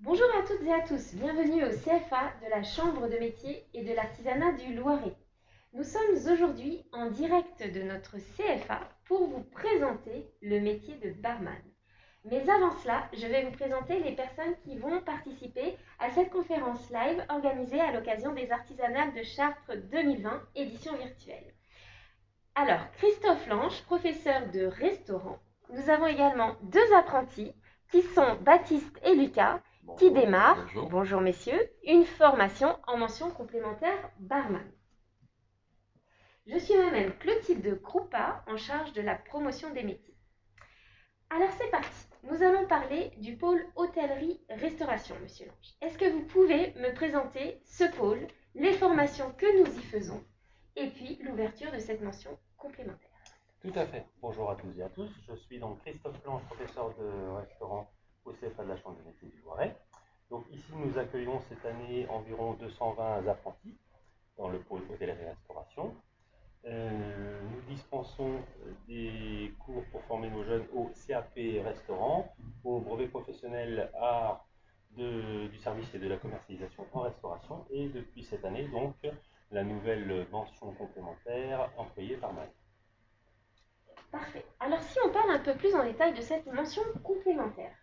Bonjour à toutes et à tous, bienvenue au CFA de la Chambre de métiers et de l'artisanat du Loiret. Nous sommes aujourd'hui en direct de notre CFA pour vous présenter le métier de barman. Mais avant cela, je vais vous présenter les personnes qui vont participer à cette conférence live organisée à l'occasion des Artisanales de Chartres 2020, édition virtuelle. Alors, Christophe Lange, professeur de restaurant. Nous avons également deux apprentis qui sont Baptiste et Lucas, qui démarrent, bonjour messieurs, une formation en mention complémentaire barman. Je suis moi-même Clotilde Kroupa, en charge de la promotion des métiers. Alors c'est parti, nous allons parler du pôle hôtellerie-restauration, monsieur Lange. Est-ce que vous pouvez me présenter ce pôle, les formations que nous y faisons, et puis l'ouverture de cette mention complémentaire? Tout à fait. Bonjour à tous et à tous. Je suis donc Christophe Lange, professeur de restaurant au CFA de la Chambre de métiers du Loiret. Donc ici, nous accueillons cette année environ 220 apprentis dans le pôle hôtellerie-restauration. Nous dispensons des cours pour former nos jeunes au CAP restaurant, au brevet professionnel art du service et de la commercialisation en restauration, et depuis cette année, donc, la nouvelle mention complémentaire employée par MAN. Parfait. Alors si on parle un peu plus en détail de cette mention complémentaire,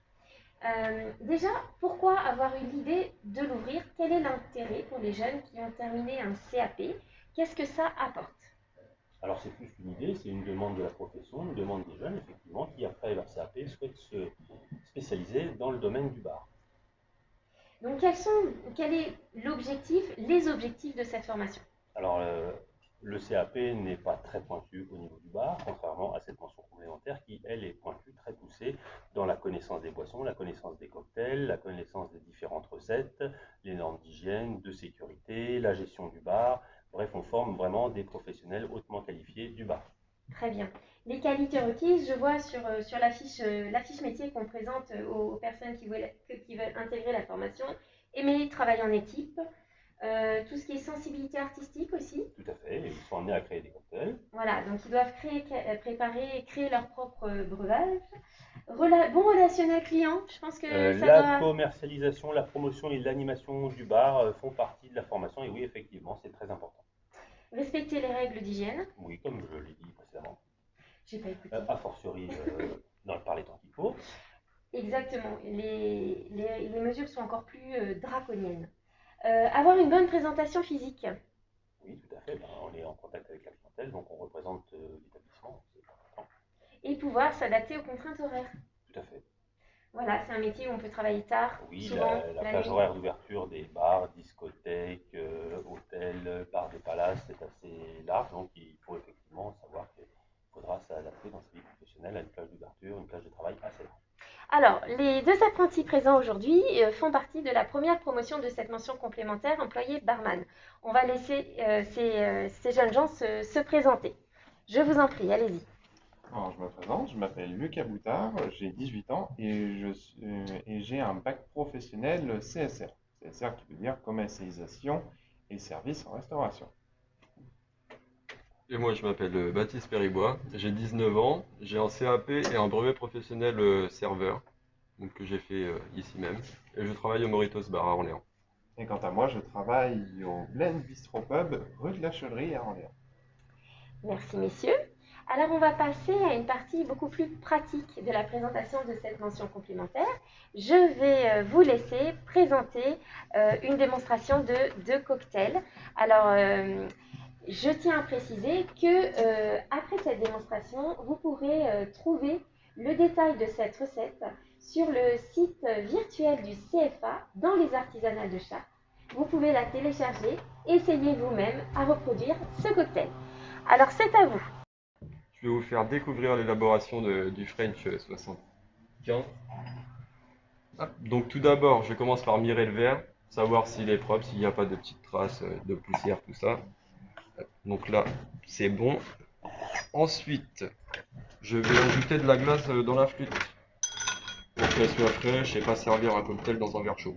déjà, pourquoi avoir eu l'idée de l'ouvrir? Quel est l'intérêt pour les jeunes qui ont terminé un CAP? Qu'est-ce que ça apporte? Alors c'est plus qu'une idée, c'est une demande de la profession, une demande des jeunes, effectivement, qui après leur CAP souhaitent se spécialiser dans le domaine du bar. Donc quel est l'objectif, les objectifs de cette formation? Alors le CAP n'est pas très pointu au niveau du bar, contrairement à cette mention complémentaire qui, elle, est pointue, très poussée dans la connaissance des boissons, la connaissance des cocktails, la connaissance des différentes recettes, les normes d'hygiène, de sécurité, la gestion du bar. Bref, on forme vraiment des professionnels hautement qualifiés du bar. Très bien. Les qualités requises, je vois sur l'affiche métier qu'on présente aux personnes qui veulent intégrer la formation. Aimer travailler en équipe, tout ce qui est sensibilité artistique aussi. Tout à fait, ils sont amenés à créer des cocktails. Voilà, donc ils doivent préparer et créer leur propre breuvage. Bon relationnel client, je pense que la commercialisation, la promotion et l'animation du bar font partie de la formation, et oui, effectivement, c'est très important. Respecter les règles d'hygiène. Oui, comme je l'ai dit précédemment. J'ai pas écouté. A fortiori, par les temps qu'il faut. Exactement, les mesures sont encore plus draconiennes. Avoir une bonne présentation physique. Oui, tout à fait. On est en contact avec la clientèle, donc on représente l'établissement, c'est important. Et pouvoir s'adapter aux contraintes horaires. Tout à fait. Voilà, c'est un métier où on peut travailler tard, oui, souvent la plage nuit. horaire d'ouverture des bars, discothèques, hôtels, bars des palaces, c'est assez large, donc il faut effectivement savoir qu'il faudra s'adapter dans sa vie professionnelle à une plage d'ouverture, une plage de travail assez large. Alors, les deux apprentis présents aujourd'hui font partie de la première promotion de cette mention complémentaire employée barman. On va laisser ces jeunes gens se présenter. Je vous en prie, allez-y. Alors, je me présente, je m'appelle Lucas Boutard, j'ai 18 ans et j'ai un bac professionnel CSR. CSR qui veut dire commercialisation et services en restauration. Et moi, je m'appelle Baptiste Péribois, j'ai 19 ans, j'ai un CAP et un brevet professionnel serveur, donc que j'ai fait ici même, et je travaille au Moritos Bar à Orléans. Et quant à moi, je travaille au Blend Bistro Pub, rue de la Chevrerie à Orléans. Merci messieurs. Alors on va passer à une partie beaucoup plus pratique de la présentation de cette mention complémentaire. Je vais vous laisser présenter une démonstration de cocktails. Alors je tiens à préciser que après cette démonstration, vous pourrez trouver le détail de cette recette sur le site virtuel du CFA dans les artisanales de Chartres. Vous pouvez la télécharger, essayer vous-même à reproduire ce cocktail. Alors c'est à vous. Je vais vous faire découvrir l'élaboration du French 75. Donc tout d'abord, je commence par mirer le verre, savoir s'il est propre, s'il n'y a pas de petites traces de poussière, tout ça. Donc là, c'est bon. Ensuite, je vais ajouter de la glace dans la flûte pour qu'elle soit fraîche et pas servir un cocktail dans un verre chaud.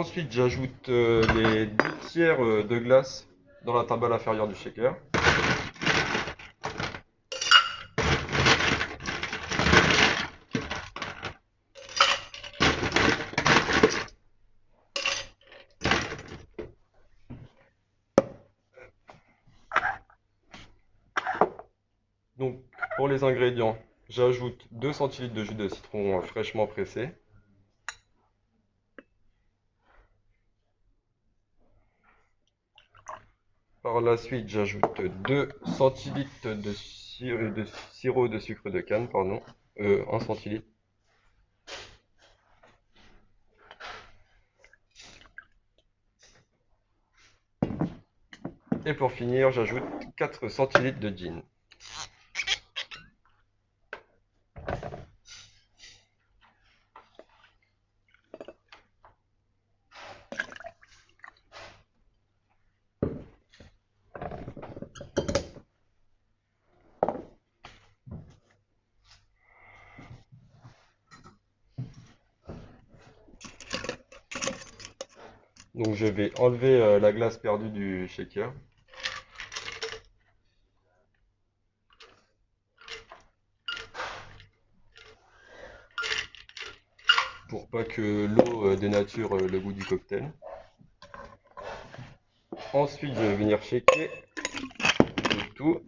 Ensuite, j'ajoute les 2 tiers de glace dans la timbale inférieure du shaker. Donc, pour les ingrédients, j'ajoute 2 centilitres de jus de citron fraîchement pressé. Par la suite, j'ajoute 2 centilitres de sirop de sucre de canne, pardon, 1 centilitre. Et pour finir, j'ajoute 4 centilitres de gin. Donc je vais enlever la glace perdue du shaker. Pour pas que l'eau dénature le goût du cocktail. Ensuite, je vais venir shaker le tout.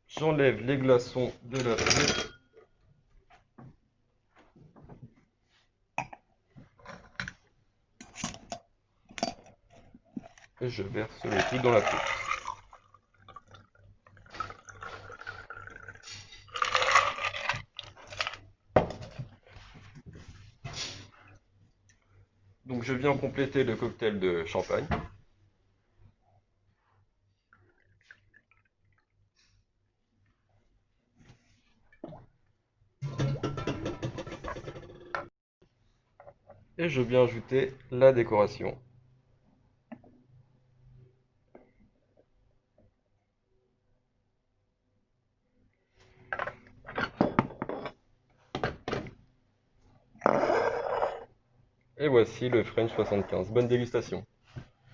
J'enlève les glaçons de la feuille. Et je verse le tout dans la coupe. Donc je viens compléter le cocktail de champagne. Et je viens ajouter la décoration. Et voici le French 75. Bonne dégustation!